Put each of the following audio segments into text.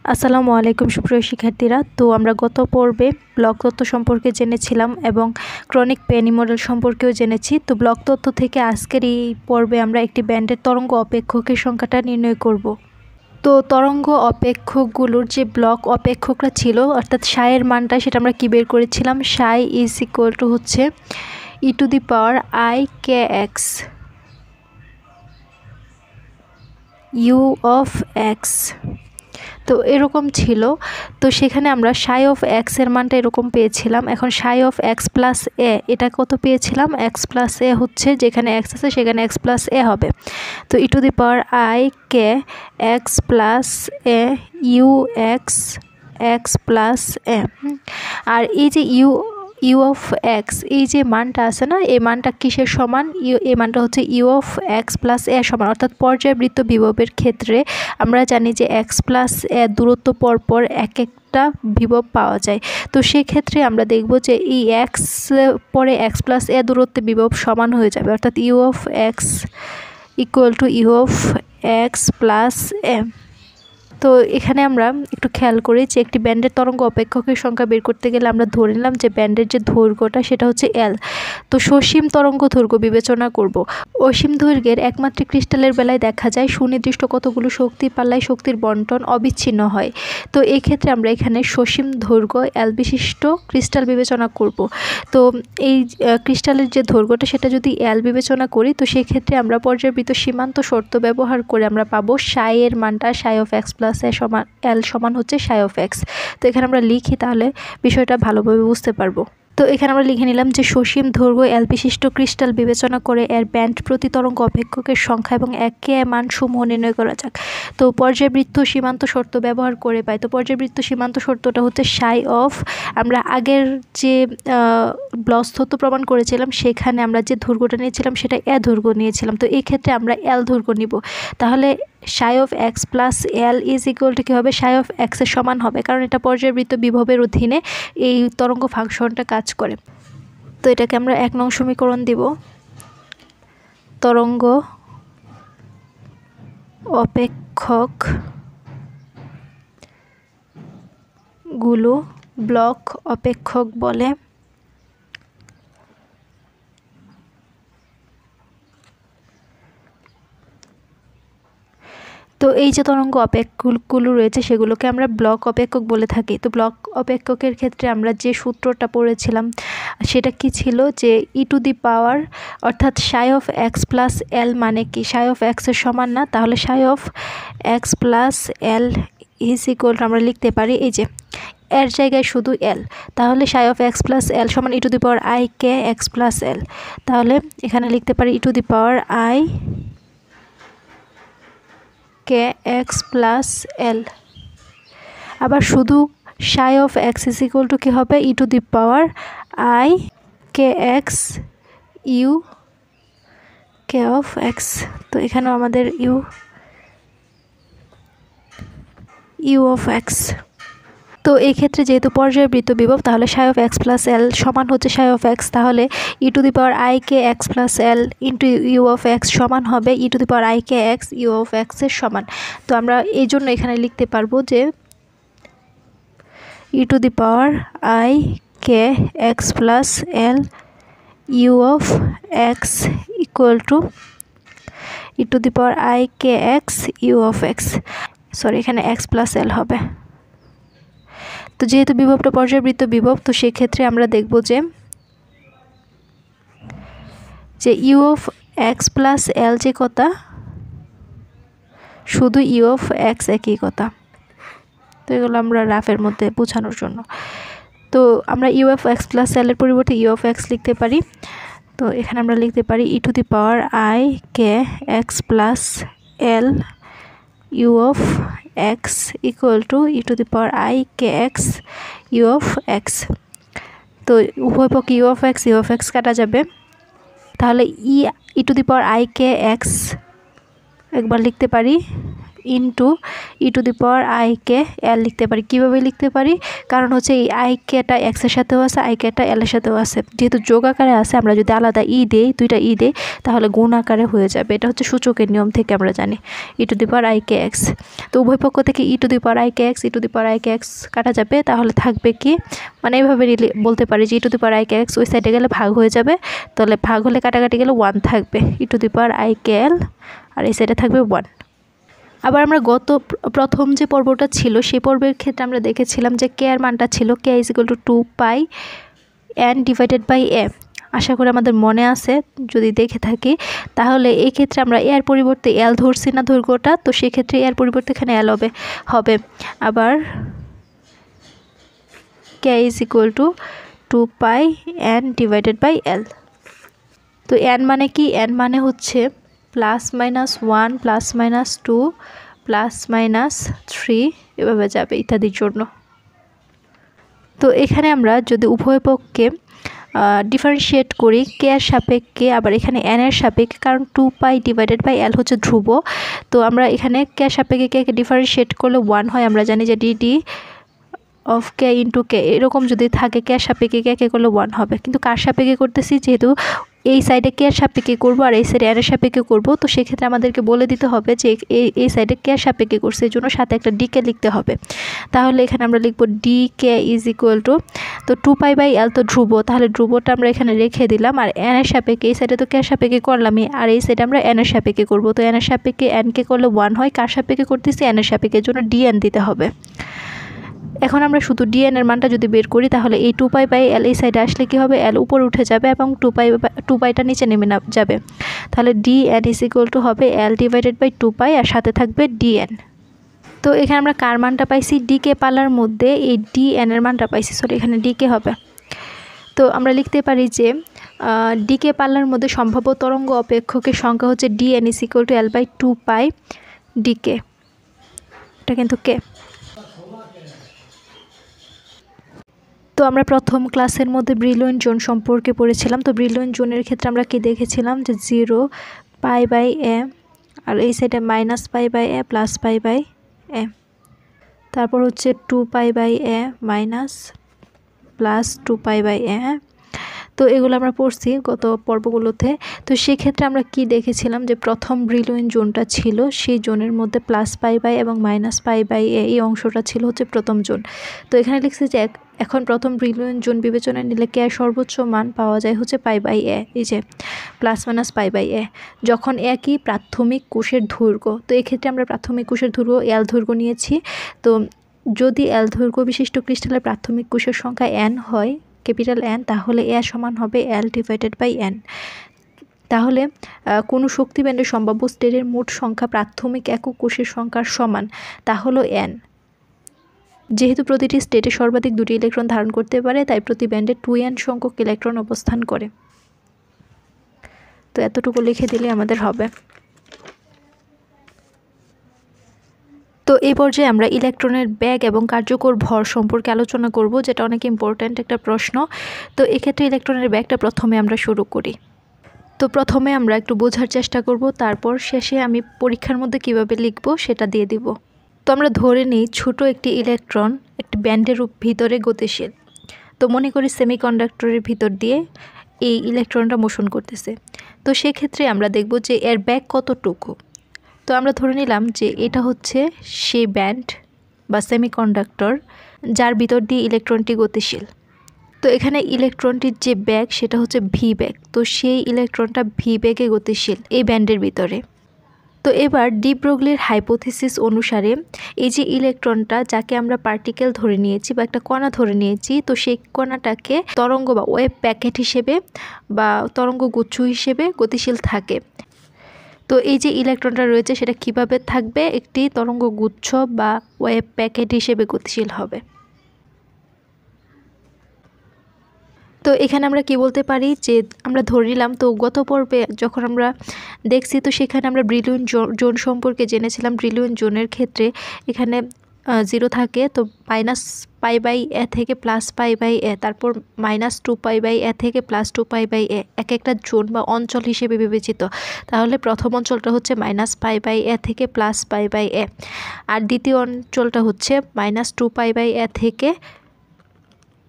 আসসালামু আলাইকুম সুপ্রিয় শিক্ষার্থীরা। তো আমরা গত পর্বে ব্লক তত্ত্ব সম্পর্কে জেনেছিলাম এবং ক্রনিক পেনি মডেল সম্পর্কেও জেনেছি। তো ব্লক তত্ত্ব থেকে আজকের এই পর্বে আমরা একটি ব্যান্ডের তরঙ্গ অপেক্ষকের সংখ্যাটা নির্ণয় করব। তো তরঙ্গ অপেক্ষকগুলোর যে ব্লক অপেক্ষকরা ছিল অর্থাৎ সাইয়ের মানটা সেটা আমরা কি বের করেছিলাম, সাই ইজ ইকুয়াল টু হচ্ছে e⁻i⁴ u অফ এক্স। তো এরকম ছিল। তো সেখানে আমরা সাই অফ এক্স এর মানটা এরকম পেয়েছিলাম। এখন সাই অফ এক্স প্লাস এ এটা কত পেয়েছিলাম, এক্স প্লাস এ হচ্ছে যেখানে এক্স আছে সেখানে এক্স প্লাস এ হবে। তো e⁻i⁴ x plus a u x plus a. আর এই যে ইউ অফ এক্স এই যে মানটা আছে না, এই মানটা কিসের সমান, এই মানটা হচ্ছে ইউ অফ এক্স প্লাস এ সমান। অর্থাৎ পর্যায়বৃত্ত বিভবের ক্ষেত্রে আমরা জানি যে এক্স প্লাস এ দূরত্ব পরপর এক একটা বিভব পাওয়া যায়। তো সেক্ষেত্রে আমরা দেখব যে এই এক্স পরে এক্স প্লাস এ দূরত্বে বিভব সমান হয়ে যাবে, অর্থাৎ u of x equal to u of x plus a. তো এখানে আমরা একটু খেয়াল করি যে একটি ব্যান্ডের তরঙ্গ অপেক্ষকের সংখ্যা বের করতে গেলে আমরা ধরে নিলাম যে ব্যান্ডের যে দৈর্ঘ্যটা সেটা হচ্ছে এল। তো সসীম তরঙ্গ দৈর্ঘ্য বিবেচনা করব। অসীম দৈর্ঘ্যের একমাত্রিক ক্রিস্টালের বেলায় দেখা যায় সুনির্দিষ্ট কতগুলো শক্তির পাল্লায় শক্তির বন্টন অবিচ্ছিন্ন হয়। তো এই ক্ষেত্রে আমরা এখানে সসীম দৈর্ঘ্য এল বিশিষ্ট ক্রিস্টাল বিবেচনা করব। তো এই ক্রিস্টালের যে দৈর্ঘ্যটা সেটা যদি এল বিবেচনা করি তো সেক্ষেত্রে আমরা পর্যায়বৃত্ত সীমান্ত শর্ত ব্যবহার করে আমরা পাবো সাই এর মানটা সাই অফ এক্স প্লাস এ সমান এল সমান হচ্ছে সাই অফ এক্স। তো এখানে আমরা লিখি তাহলে বিষয়টা ভালোভাবে বুঝতে পারবো। তো এখানে আমরা লিখে নিলাম যে সসীম দৈর্ঘ্য এল বিশিষ্ট ক্রিস্টাল বিবেচনা করে এর ব্যান্ড প্রতি তরঙ্গ অপেক্ষকের সংখ্যা এবং একে মান সমূহ নির্ণয় করা যাক। তো পর্যায়বৃত্ত সীমান্ত শর্ত ব্যবহার করে পাই। তো পর্যায়বৃত্ত সীমান্ত শর্তটা হচ্ছে সাই অফ, আমরা আগের যে ব্লস তত্ত্ব প্রমাণ করেছিলাম সেখানে আমরা যে দৈর্ঘ্যটা নিয়েছিলাম সেটা এ দৈর্ঘ্য নিয়েছিলাম। তো এই ক্ষেত্রে আমরা এল দৈর্ঘ্য নিব। তাহলে psi of x plus l is equal to কী হবে, সাই অফ এক্সের সমান হবে, কারণ এটা পর্যায়বৃত্ত বিভবের অধীনে এই তরঙ্গ ফাংশনটা কাজ করে। তো এটাকে আমরা 1 নং সমীকরণ দিব। তরঙ্গ অপেক্ষক গুলো ব্লক অপেক্ষক বলে। তো এই যে তরঙ্গ অপেক্ষকগুলো রয়েছে সেগুলোকে আমরা ব্লক অপেক্ষক বলে থাকি। তো ব্লক অপেক্ষকের ক্ষেত্রে আমরা যে সূত্রটা পড়েছিলাম সেটা কি ছিল, যে e⁻, অর্থাৎ সাই অফ এক্স প্লাস এল মানে কি, সাই অফ এক্সের সমান না, তাহলে psi of x plus l is equal two আমরা লিখতে পারি এই যে এর জায়গায় শুধু এল, তাহলে সাই অফ এক্স প্লাস এল সমান e⁻i⁴ প্লাস এল। তাহলে এখানে লিখতে পারি e⁻i⁴ প্লাস এল। আবার শুধু psi of x is equal to কী হবে, e⁻i⁴ ইউ অফ এক্স। তো এখানেও আমাদের ইউ অফ এক্স। তো এই ক্ষেত্রে যেহেতু পর্যায়বৃত্ত বিভব তাহলে সাই অফ এক্স প্লাস এল সমান হচ্ছে সাই অফ এক্স, তাহলে e⁻i⁴ plus l into u of x সমান হবে e⁻i⁴ ইউ অফ এক্সের সমান। তো আমরা এই জন্য এখানে লিখতে পারবো যে e⁻i⁴ plus l u of x equal to e⁻i⁴ u of x, sorry এখানে এক্স প্লাস এল হবে। তো যেহেতু বিভবটা পর্যায়বৃত্ত বিভব তো সেক্ষেত্রে আমরা দেখব যে ইউ অফ এক্স প্লাস এল যে কথা শুধু ইউ অফ এক্স একই কথা। তো এগুলো আমরা রাফের মধ্যে বোঝানোর জন্য। তো আমরা ইউ অফ এক্স প্লাস এল এর পরিবর্তে ইউ অফ এক্স লিখতে পারি। তো এখানে আমরা লিখতে পারি e⁻i⁴ plus l u of x equal to e⁻i⁴ u of x. তো উভয় পক্ষে ইউ অফ এক্স কাটা যাবে, তাহলে e⁻i⁴ একবার লিখতে পারি ইন্টু e⁻i k l লিখতে পারি। কীভাবে লিখতে পারি? কারণ হচ্ছে এই i-kটা এক্সের সাথেও আছে, i-kটা l-এর সাথেও আছে। যেহেতু যোগ আকারে আছে, আমরা যদি আলাদা দেই, দুইটা দেই, তাহলে গুণ আকারে হয়ে যাবে। এটা হচ্ছে সূচকের নিয়ম থেকে আমরা জানি e⁻i-k(x). তো উভয় পক্ষ থেকে e⁻i-k(x) e⁻i-k(x) কাটা যাবে, তাহলে থাকবে কি, মানে এইভাবে বলতে পারি যে e⁻i-k(x) ওই সাইডে গেলে ভাগ হয়ে যাবে, তাহলে ভাগ হলে কাটাকাটি গেলে 1 থাকবে e⁻i-k(l) আর এই সাইডে থাকবে 1। আবার আমরা প্রথম যে পর্বটা ছিল সেই পর্বের ক্ষেত্রে আমরা দেখেছিলাম যে k এর মানটা ছিল k = 2π n/a। আশা করি আমাদের মনে আছে, যদি দেখে থাকি তাহলে এই ক্ষেত্রে আমরা এর পরিবর্তে l ধরছি না দৈর্ঘ্যটা, তো সেক্ষেত্রে এর পরিবর্তে এখানে l হবে। আবার k = 2π n/l। তো n মানে কি? n মানে হচ্ছে +-1 +-2 +-3 এভাবে যাবে ইত্যাদির জন্য। তো এখানে আমরা যদি উভয় পক্ষকে ডিফারেন্সিয়েট করি k এর সাপেক্ষে, আবার এখানে n এর সাপেক্ষে, কারণ 2π/l হচ্ছে ধ্রুব, তো আমরা এখানে k এর সাপেক্ষে কে ডিফারেন্সিয়েট করলে 1 হয়। আমরা জানি যে dt of k × k এরকম যদি থাকে k এর সাপেক্ষে কে করলে 1 হবে, কিন্তু কার সাপেক্ষে করতেছি? যেহেতু এই সাইডে k এর সাপেক্ষে করব আর এই সাইডে n এর সাপেক্ষে করব, তো সেক্ষেত্রে আমাদেরকে বলে দিতে হবে যে এই সাইডে k এর সাপেক্ষে করছে, এই জন্য সাথে একটা dk লিখতে হবে। তাহলে এখানে আমরা লিখব dk = তো 2π/l তো ধ্রুব, তাহলে ধ্রুবটা আমরা এখানে রেখে দিলাম, আর n এর সাপেক্ষে এই সাইডে তো k এর সাপেক্ষে করলামই, আর এই সাইডে আমরা n এর সাপেক্ষে করব। তো n এর সাপেক্ষে n কে করলে 1 হয়, কার সাপেক্ষে করতেছি? n এর সাপেক্ষে, এর জন্য dn দিতে হবে। এখন আমরা শুধু dn এর মানটা যদি বের করি, তাহলে এই 2π/l এই সাইডে আসলে কি হবে? l উপরে উঠে যাবে এবং 2πটা নিচে নেমে যাবে, তাহলে dn = হবে l/2π আর সাথে থাকবে dn। তো এখানে আমরা কার মানটা পাইছি? dk পালার মধ্যে এই dn এর মানটা পাইছি, সরি এখানে dk হবে। তো আমরা লিখতে পারি যে dk পালার মধ্যে সম্ভাব্য তরঙ্গ অপেক্ষকের সংখ্যা হচ্ছে dn = l/2π dk। এটা কিন্তু k। তো আমরা প্রথম ক্লাসের মধ্যে ব্রিলুইন জোন সম্পর্কে পড়েছিলাম। তো ব্রিলুইন জোনের ক্ষেত্রে আমরা কি দেখেছিলাম যে 0π/a আর এই সাইডে -π/a +π/a, তারপর হচ্ছে 2π/a +2π/a। তো এগুলো আমরা পড়ছি গত পর্বগুলোতে। তো সেক্ষেত্রে আমরা কি দেখেছিলাম যে প্রথম ব্রিলুইন জোনটা ছিল, সেই জোনের মধ্যে +π/a এবং -π/a এই অংশটা ছিল হচ্ছে প্রথম জোন। তো এখানে লিখছি যে এখন প্রথম ব্রিলুইন জোন বিবেচনায় নিলে কে সর্বোচ্চ মান পাওয়া যায় হচ্ছে π/a, এই যে +-π/a, যখন একই প্রাথমিক কোষের দৈর্ঘ্য। তো এক্ষেত্রে আমরা প্রাথমিক কোষের দৈর্ঘ্য l দৈর্ঘ্য নিয়েছি। তো যদি l দৈর্ঘ্য বিশিষ্ট ক্রিস্টালের প্রাথমিক কোষের সংখ্যা n হয়, ক্যাপিটাল N, তাহলে a সমান হবে l/n। তাহলে কোনো শক্তি ব্যান্ডের সম্ভাব্য স্টেটের মোট সংখ্যা প্রাথমিক একক কোষের সংখ্যার সমান, তা হলো n। যেহেতু প্রতিটি স্টেটে সর্বাধিক 2টি ইলেকট্রন ধারণ করতে পারে, তাই প্রতি ব্যান্ডে 2n সংখ্যক ইলেকট্রন অবস্থান করে। তো এতটুকু লিখে দিলে আমাদের হবে। তো এই পর্যায়ে আমরা ইলেকট্রনের ব্যাগ এবং কার্যকর ভর সম্পর্কে আলোচনা করব, যেটা অনেক ইম্পর্ট্যান্ট একটা প্রশ্ন। তো এক্ষেত্রে ইলেকট্রনের ব্যাগটা প্রথমে আমরা শুরু করি। তো প্রথমে আমরা একটু বোঝার চেষ্টা করব, তারপর শেষে আমি পরীক্ষার মধ্যে কিভাবে লিখব সেটা দিয়ে দিব। তো আমরা ধরে নিই ছোট একটি ইলেকট্রন একটি ব্যান্ডের ভিতরে গতিশীল। তো মনে করি সেমিকন্ডাক্টরের ভিতর দিয়ে এই ইলেকট্রনটা মোশন করতেছে। তো সেক্ষেত্রে আমরা দেখব যে এর ব্যাগ কতটুকু। তো আমরা ধরে নিলাম যে এটা হচ্ছে সেই ব্যান্ড বা সেমিকন্ডাক্টর যার ভিতর দিয়ে ইলেকট্রনটি গতিশীল। তো এখানে ইলেকট্রনটির যে ব্যাগ সেটা হচ্ছে ভি ব্যাগ। তো সেই ইলেকট্রনটা ভি ব্যাগে গতিশীল এই ব্যান্ডের ভিতরে। তো এবার ডি ব্রগলির হাইপোথিসিস অনুসারে এই যে ইলেকট্রনটা, যাকে আমরা পার্টিকেল ধরে নিয়েছি বা একটা কণা ধরে নিয়েছি, তো সেই কণাটাকে তরঙ্গ বা ওয়েভ প্যাকেট হিসেবে বা তরঙ্গ গুচ্ছ হিসেবে গতিশীল থাকে। তো এই যে ইলেকট্রনটা রয়েছে সেটা কিভাবে থাকবে? একটি তরঙ্গ গুচ্ছ বা ওয়েভ প্যাকেট হিসেবে গতিশীল হবে। তো এখানে আমরা কি বলতে পারি যে আমরা ধরে নিলাম, তো গত পর্বে যখন আমরা দেখছি তো সেখানে আমরা ব্রিলুইন জোন সম্পর্কে জেনেছিলাম। ব্রিলুইন জোনের ক্ষেত্রে এখানে 0 থাকে, তো মাইনাস পাই বাই এ থেকে প্লাস পাই বাই এ, তারপর মাইনাস 2 পাই বাই এ থেকে প্লাস 2 পাই বাই এ এক একটা জোন বা অঞ্চল হিসেবে বিবেচিত। তাহলে প্রথম অঞ্চলটা হচ্ছে মাইনাস পাই বাই এ থেকে প্লাস পাই বাই এ, আর দ্বিতীয় অঞ্চলটা হচ্ছে মাইনাস 2 পাই বাই এ থেকে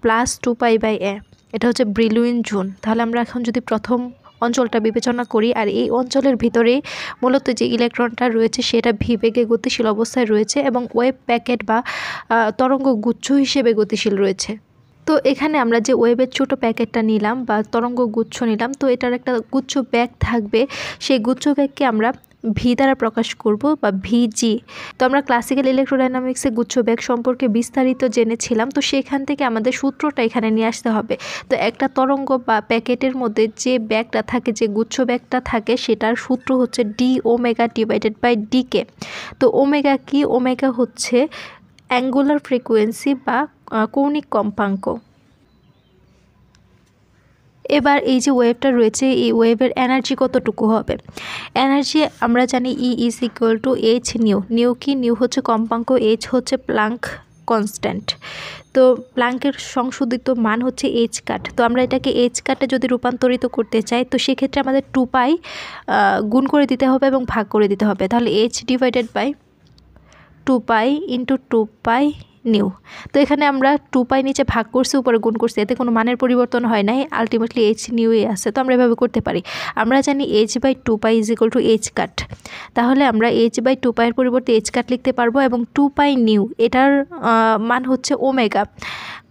প্লাস 2 পাই বাই এ। এটা হচ্ছে ব্রিলুইন জোন। তাহলে আমরা এখন যদি প্রথম অঞ্চলটা বিবেচনা করি, আর এই অঞ্চলের ভিতরেই মূলত যে ইলেকট্রনটা রয়েছে সেটা ভি বেগে গতিশীল অবস্থায় রয়েছে এবং ওয়েভ প্যাকেট বা তরঙ্গ গুচ্ছ হিসেবে গতিশীল রয়েছে। তো এখানে আমরা যে ওয়েভের ছোট প্যাকেটটা নিলাম বা তরঙ্গ গুচ্ছ নিলাম, তো এটার একটা গুচ্ছ ব্যাগ থাকবে, সেই গুচ্ছ ব্যাগকে আমরা ভি দ্বারা প্রকাশ করব বা ভিজি। তো আমরা ক্লাসিক্যাল ইলেকট্রোডাইনামিক্সে গুচ্ছ ব্যাগ সম্পর্কে বিস্তারিত জেনেছিলাম, তো সেখান থেকে আমাদের সূত্রটা এখানে নিয়ে আসতে হবে। তো একটা তরঙ্গ বা প্যাকেটের মধ্যে যে ব্যাগটা থাকে, যে গুচ্ছ ব্যাগটা থাকে, সেটার সূত্র হচ্ছে d omega divided by d k. তো ওমেগা কি? ওমেগা হচ্ছে অ্যাঙ্গুলার ফ্রিকোয়েন্সি বা কৌণিক কম্পাঙ্ক। এবার এই যে ওয়েভটা রয়েছে, এই ওয়েভের এনার্জি কতটুকু হবে? এনার্জি আমরা জানি E is equal to h nu. Nu কি? নিউ হচ্ছে কম্পাঙ্ক, এইচ হচ্ছে প্লাঙ্ক কনস্ট্যান্ট। তো প্লাঙ্কের সংশোধিত মান হচ্ছে এইচ কাট। তো আমরা এটাকে এইচ কাটে যদি রূপান্তরিত করতে চাই, তো সেক্ষেত্রে আমাদের 2 পাই গুণ করে দিতে হবে এবং ভাগ করে দিতে হবে। তাহলে h divided by 2 pi into 2 pi nu. তো এখানে আমরা 2 পাই নিচে ভাগ করছি, উপরে গুণ করছি, এতে কোনো মানের পরিবর্তন হয় নাই, আলটিমেটলি এইচ নিউই আছে। তো আমরা এভাবে করতে পারি। আমরা জানি h by 2 pi is equal to h cut. তাহলে আমরা এইচ বাই 2 পাইয়ের পরিবর্তে এইচ কাট লিখতে পারবো, এবং 2 পাই নিউ এটার মান হচ্ছে ওমেগা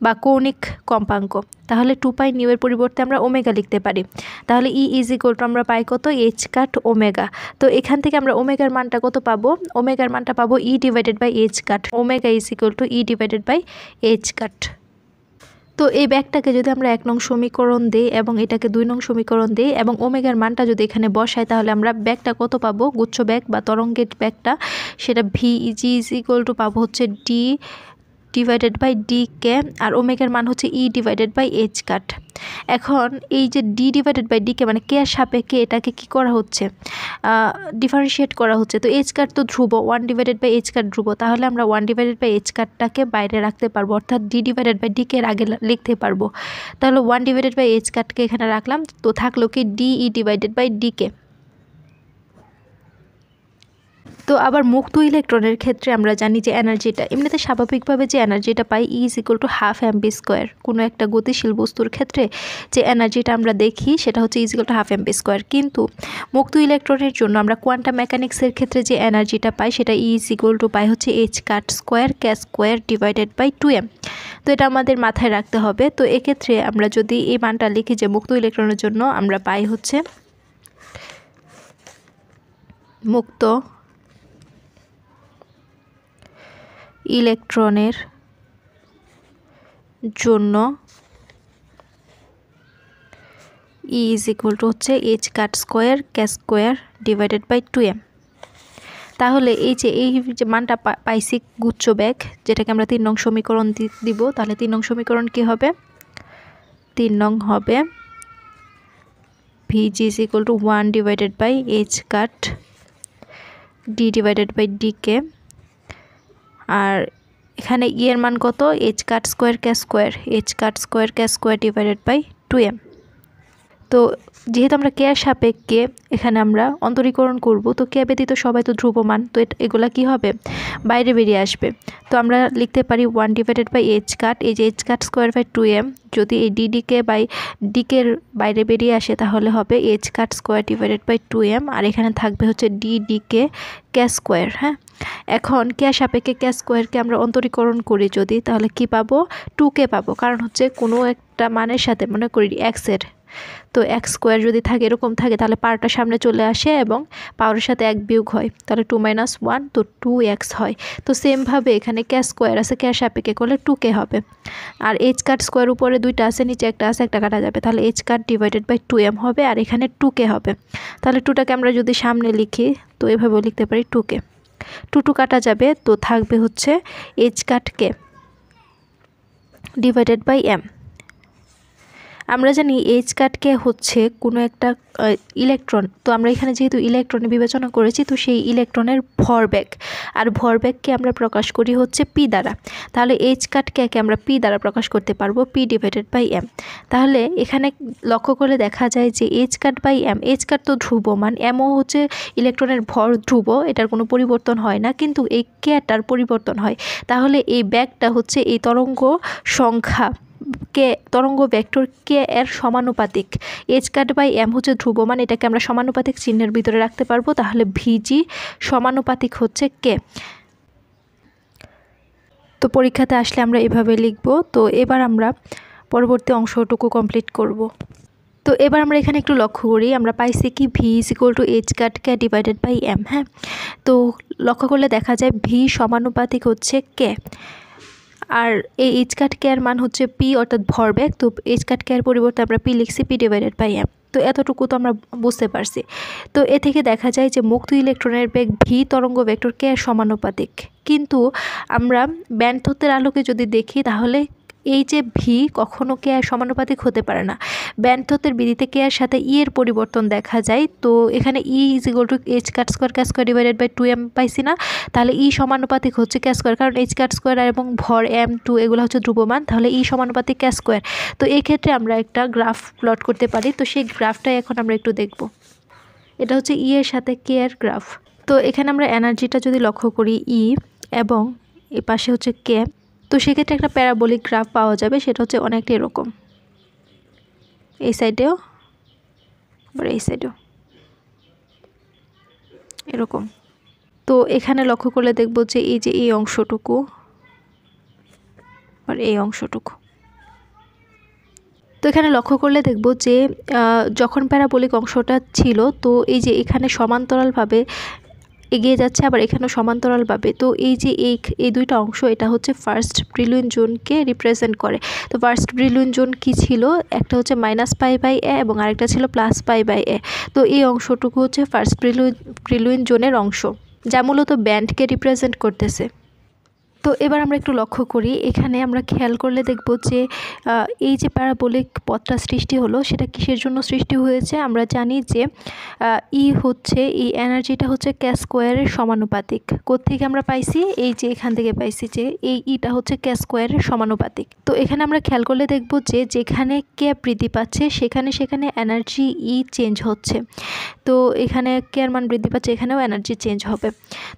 বা কৌণিক কম্পাঙ্ক। তাহলে 2 পাই নিউ এর পরিবর্তে আমরা ওমেগা লিখতে পারি। তাহলে ই ইজ ইকুয়াল টু আমরা পাই কত? H cut omega. তো এখান থেকে আমরা ওমেগার মানটা কত পাবো? ওমেগার মানটা পাবো E divided by h cut. Omega is equal to E divided by h cut. তো এই ব্যাগটাকে যদি আমরা 1 নং সমীকরণ দিই এবং এটাকে 2 নং সমীকরণ দিই এবং ওমেগার মানটা যদি এখানে বসাই, তাহলে আমরা ব্যাগটা কত পাবো? গুচ্ছ ব্যাগ বা তরঙ্গের ব্যাগটা, সেটা V G is equal two পাবো হচ্ছে D divided by d k, আর ওমেগার মান হচ্ছে ই ডিভাইডেড বাই এইচ কাট। এখন এই যে ডি ডিভাইডেড বাই ডি কে মানে কে এর সাপেক্ষে এটাকে কি করা হচ্ছে? ডিফারেন্সিয়েট করা হচ্ছে। তো এইচ কাট তো ধ্রুব, 1 ডিভাইডেড বাই এইচ কাট ধ্রুব, তাহলে আমরা 1 ডিভাইডেড বাই এইচ কাটটাকে বাইরে রাখতে পারবো, অর্থাৎ ডি ডিভাইডেড বাই ডি কে এর আগে লিখতে পারবো। তাহলে 1 ডিভাইডেড বাই এইচ কাটকে এখানে রাখলাম, তো থাকলো কি d E divided by d k. তো আবার মুক্ত ইলেকট্রনের ক্ষেত্রে আমরা জানি যে এনার্জিটা এমনিতে স্বাভাবিকভাবে যে এনার্জিটা পাই E is equal to half m v square. কোনো একটা গতিশীল বস্তুর ক্ষেত্রে যে এনার্জিটা আমরা দেখি সেটা হচ্ছে is equal to half m v square. কিন্তু মুক্ত ইলেকট্রনের জন্য আমরা কোয়ান্টাম মেকানিক্সের ক্ষেত্রে যে এনার্জিটা পাই সেটা ই ইজ ইকুয়াল টু পাই হচ্ছে h cut square k square divided by 2m। তো এটা আমাদের মাথায় রাখতে হবে। তো এক্ষেত্রে আমরা যদি এই মানটা লিখি যে মুক্ত ইলেকট্রনের জন্য আমরা পাই হচ্ছে মুক্ত ইলেকট্রনের জন্য ই ইজ ইকুয়াল টু হচ্ছে h cut square k square divided by 2m। তাহলে এই যে মানটা পাইছি গুচ্ছ ব্যাগ, যেটাকে আমরা 3 নং সমীকরণ দিব, তাহলে 3 নং সমীকরণ কি হবে? 3 নং হবে v g is equal to 1 divided by h cut d divided by d k, আর এখানে ই এর মান কত? H cut square k square, h cut square k square divided by 2m। তো যেহেতু আমরা কে এর সাপেক্ষে এখানে আমরা অন্তরীকরণ করব, তো কে ব্যতীত সবাই তো ধ্রুবমান, তো এগুলা কি হবে? বাইরে বেরিয়ে আসবে। তো আমরা লিখতে পারি 1 ডিভাইডেড বাই এইচ কাট, এই যে h cut square by 2m, যদি এই ডিকে বাই ডিকের বাইরে বেরিয়ে আসে তাহলে হবে h cut square divided by 2m, আর এখানে থাকবে হচ্ছে ডিকে কে স্কোয়ার। হ্যাঁ, এখন কে সাপেক্ষে কে স্কোয়ারকে আমরা অন্তরীকরণ করি যদি, তাহলে কি পাবো? 2k পাবো। কারণ হচ্ছে কোনো একটা মানের সাথে মনে করি এক্সের, তো এক্স স্কোয়ার যদি থাকে এরকম থাকে, তাহলে পাওয়ারটা সামনে চলে আসে এবং পাওয়ারের সাথে 1 বিয়োগ হয়, তাহলে 2 - 1, তো 2x হয়। তো সেমভাবে এখানে কে স্কোয়ার আছে, কে সাপেক্ষে করলে 2k হবে। আর এইচ কাট স্কোয়ার উপরে 2টা আছে, নিচে একটা আছে, একটা কাটা যাবে, তাহলে H cut divided by 2m হবে, আর এখানে 2k হবে। তাহলে 2টাকে আমরা যদি সামনে লিখি তো এভাবেও লিখতে পারি 2k। 2 কাটা যাবে, তো থাকবে হচ্ছে h cut k divided by m। আমরা জানি এইচ কাট কে হচ্ছে কোনো একটা ইলেকট্রন, তো আমরা এখানে যেহেতু ইলেকট্রনে বিবেচনা করেছি তো সেই ইলেকট্রনের ভরবেগ, আর ভরবেগকে আমরা প্রকাশ করি হচ্ছে পি দ্বারা। তাহলে এইচ কাট কে আমরা পি দ্বারা প্রকাশ করতে পারবো, পি ডিভাইডেড বাই এম। তাহলে এখানে লক্ষ্য করে দেখা যায় যে h cut by m, h cut তো ধ্রুবমান, এমও হচ্ছে ইলেকট্রনের ভর ধ্রুব, এটার কোনো পরিবর্তন হয় না, কিন্তু এই কেটার পরিবর্তন হয়। তাহলে এই ব্যাগটা হচ্ছে এই তরঙ্গ সংখ্যা কে, তরঙ্গ ভেক্টর কে এর সমানুপাতিক। এইচ কাট বাই এম হচ্ছে ধ্রুবমান, এটাকে আমরা সমানুপাতিক চিহ্নের ভিতরে রাখতে পারবো। তাহলে ভিজি সমানুপাতিক হচ্ছে কে। তো পরীক্ষাতে আসলে আমরা এভাবে লিখব। তো এবার আমরা পরবর্তী অংশটুকু কমপ্লিট করব। তো এবার আমরা এখানে একটু লক্ষ্য করি, আমরা পাইছি কি v is equal to h cut k divided by m. হ্যাঁ, তো লক্ষ্য করলে দেখা যায় ভি সমানুপাতিক হচ্ছে কে, আর এই এইচ কাট কে এর মান হচ্ছে পি অর্থাৎ ভরবেগ। তো এইচ কাট কে এর পরিবর্তে আমরা পি লিখছি, পি ডিভাইডেড বাই এম। তো এতটুকু তো আমরা বুঝতে পারছি। তো এ থেকে দেখা যায় যে মুক্ত ইলেকট্রনের বেগ ভি তরঙ্গ ভেক্টর কে এর সমানুপাতিক, কিন্তু আমরা ব্যান্ড তত্ত্বের আলোকে যদি দেখি তাহলে এই যে ভি কখনো কে এর সমানুপাতিক হতে পারে না। ব্যান্ড তত্ত্বের বিধিতে কে এর সাথে ই এর পরিবর্তন দেখা যায়। তো এখানে E is equal to h cut square divided by 2m পাইছি না, তাহলে ই সমানুপাতিক হচ্ছে কে স্কোয়ার, কারণ এইচ কাট স্কোয়ার এবং ভর m2 এগুলো হচ্ছে ধ্রুবমান, তাহলে ই সমানুপাতিক কে স্কোয়ার। তো এই ক্ষেত্রে আমরা একটা গ্রাফ প্লট করতে পারি। তো সেই গ্রাফটাই এখন আমরা একটু দেখব। এটা হচ্ছে ই এর সাথে কে এর গ্রাফ। তো এখানে আমরা এনার্জিটা যদি লক্ষ্য করি ই এবং এই পাশে হচ্ছে কে, তো সেক্ষেত্রে একটা প্যারাবোলিক গ্রাফ পাওয়া যাবে, সেটা হচ্ছে অনেকটা এরকম, এই সাইডেও আবার এই সাইডেও এরকম। তো এখানে লক্ষ্য করলে দেখব যে এই যে এই অংশটুকু আর এই অংশটুকু, তো এখানে লক্ষ্য করলে দেখব যে যখন প্যারাবোলিক অংশটা ছিল তো এই যে এখানে সমান্তরালভাবে এগিয়ে যাচ্ছে, আবার এখানেও সমান্তরালভাবে। তো এই যে এই দুইটা অংশ, এটা হচ্ছে ফার্স্ট ব্রিলুইন জোনকে রিপ্রেজেন্ট করে। তো ফার্স্ট ব্রিলুইন জোন কি ছিল, একটা হচ্ছে -π/a এবং আরেকটা ছিল +π/a। তো এই অংশটুকু হচ্ছে ফার্স্ট ব্রিলুইন জোনের অংশ, যা মূলত ব্যান্ডকে রিপ্রেজেন্ট করতেছে। তো এবার আমরা একটু লক্ষ্য করি, এখানে আমরা খেয়াল করলে দেখব যে এই যে প্যারাবোলিক পথটা সৃষ্টি হলো সেটা কিসের জন্য সৃষ্টি হয়েছে। আমরা জানি যে ই হচ্ছে, এই এনার্জিটা হচ্ছে কে স্কোয়ারের সমানুপাতিক। কোত্থেকে আমরা পাইছি, এই যে এখান থেকে পাইছি যে এই ইটা হচ্ছে কে স্কোয়ারের সমানুপাতিক। তো এখানে আমরা খেয়াল করলে দেখব যে যেখানে কে বৃদ্ধি পাচ্ছে সেখানে এনার্জি ই চেঞ্জ হচ্ছে। তো এখানে কে এর মান বৃদ্ধি পাচ্ছে, এখানেও এনার্জি চেঞ্জ হবে।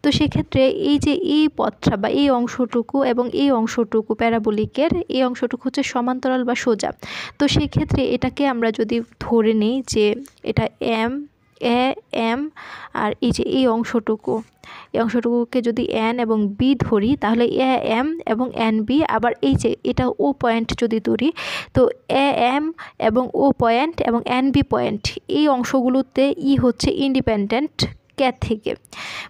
তো সেক্ষেত্রে এই যে এই পথটা বা এই অংশটুকু এবং এই অংশটুকু প্যারাবোলিকের, এই অংশটুকু হচ্ছে সমান্তরাল বা সোজা। তো সেই ক্ষেত্রে এটাকে আমরা যদি ধরে নিই যে এটা এম আর এই যে এই অংশটুকুকে যদি এন এবং বি ধরি, তাহলে এম এবং এন বি। আবার এই যে এটা ও পয়েন্ট যদি ধরি, তো এম এবং ও পয়েন্ট এবং এন বি পয়েন্ট, এই অংশগুলোতে ই হচ্ছে ইন্ডিপেন্ডেন্ট কে থেকে,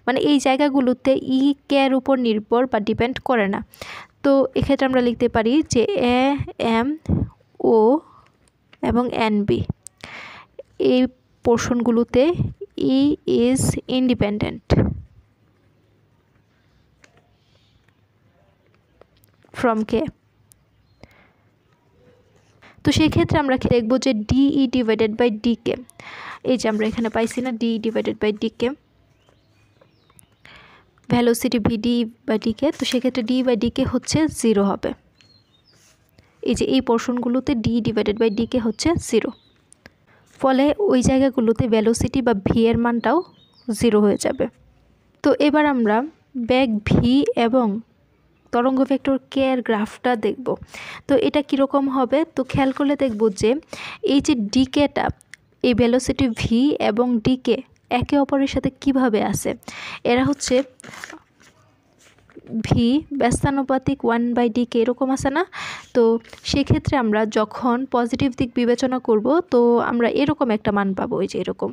মানে এই জায়গাগুলোতে ই কে এর উপর নির্ভর বা ডিপেন্ড করে না। তো এক্ষেত্রে আমরা লিখতে পারি যে এম ও এবং এন বি এই পোর্শনগুলোতে E is independent from k. তো সেই ক্ষেত্রে আমরা দেখব যে d E divided by d k, এই যে আমরা এখানে পাইছি না d E divided by d k, velocity v d by d k. তো সেক্ষেত্রে ডি বাই ডি কে হচ্ছে 0 হবে। এই যে এই পোর্শনগুলোতে ডি ডিভাইডেড বাই ডি কে হচ্ছে 0, ফলে ওই জায়গাগুলোতে ভ্যালোসিটি বা ভি এর মানটাও 0 হয়ে যাবে। তো এবার আমরা বেগ ভি এবং তরঙ্গ ভেক্টর কে এর গ্রাফটা দেখব। তো এটা কীরকম হবে, তো খেয়াল করলে দেখব যে এই যে ডিকেটা, এই ভেলোসিটি ভি এবং ডিকে একে অপরের সাথে কিভাবে আছে, এরা হচ্ছে ভি ব্যস্তানুপাতিক 1/dk এরকম আছে না। তো সেক্ষেত্রে আমরা যখন পজিটিভ দিক বিবেচনা করব তো আমরা এরকম একটা মান পাবো, এই যে এরকম।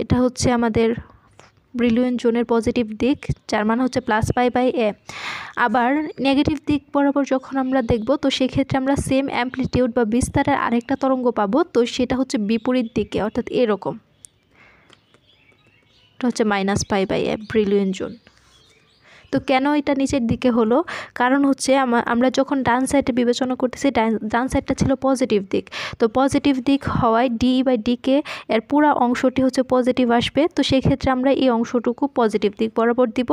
এটা হচ্ছে আমাদের ব্রিলুইন জোনের পজিটিভ দিক, যার মান হচ্ছে +π/a। আবার নেগেটিভ দিক বরাবর যখন আমরা দেখব তো সেক্ষেত্রে আমরা সেম অ্যামপ্লিটিউড বা বিস্তারের আরেকটা তরঙ্গ পাবো। তো সেটা হচ্ছে বিপরীত দিকে, অর্থাৎ এরকম। এটা হচ্ছে -π/a ব্রিলুইন জোন। তো কেন এটা নিচের দিকে হলো, কারণ হচ্ছে আমরা যখন ডান সাইডে বিবেচনা করতেছি, ডান সাইডটা ছিল পজিটিভ দিক। তো পজিটিভ দিক হওয়ায় DE/DK এর পুরো অংশটি হচ্ছে পজিটিভ আসবে। তো সেই ক্ষেত্রে আমরা এই অংশটুকু পজিটিভ দিক বরাবর দিব,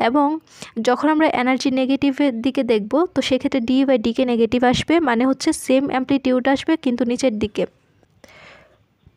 এবং যখন আমরা এনার্জি নেগেটিভের দিকে দেখব তো সেক্ষেত্রে DE/DK নেগেটিভ আসবে, মানে হচ্ছে সেম অ্যামপ্লিটিউড আসবে কিন্তু নিচের দিকে।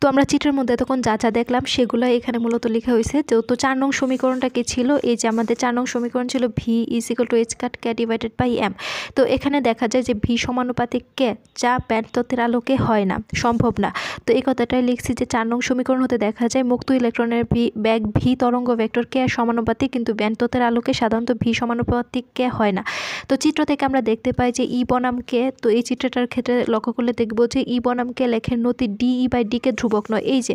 তো আমরা চিত্রের মধ্যে তখন যা যা দেখলাম সেগুলো এখানে মূলত লেখা হয়েছে। তো 4 নং সমীকরণটা কি ছিল, এই যে আমাদের 4 নং সমীকরণ ছিল V = H কাট K / M। তো এখানে দেখা যায় যে V সমানুপাতিক K, যা ব্যান্ড তত্ত্বের আলোকে হয় না, সম্ভব না। তো এই কথাটাই লিখছি যে 4 নং সমীকরণ হতে দেখা যায় মুক্ত ইলেকট্রনের ব্যাগ V তরঙ্গ ভেক্টর K সমানুপাতিক, কিন্তু ব্যান্ড তত্ত্বের আলোকে সাধারণত V সমানুপাতিক K হয় না। তো চিত্র থেকে আমরা দেখতে পাই যে E বনাম K। তো এই চিত্রটার ক্ষেত্রে লক্ষ্য করলে দেখব যে E বনাম K লেখের নতি DE/DK ধ্রুবক নয়। এই যে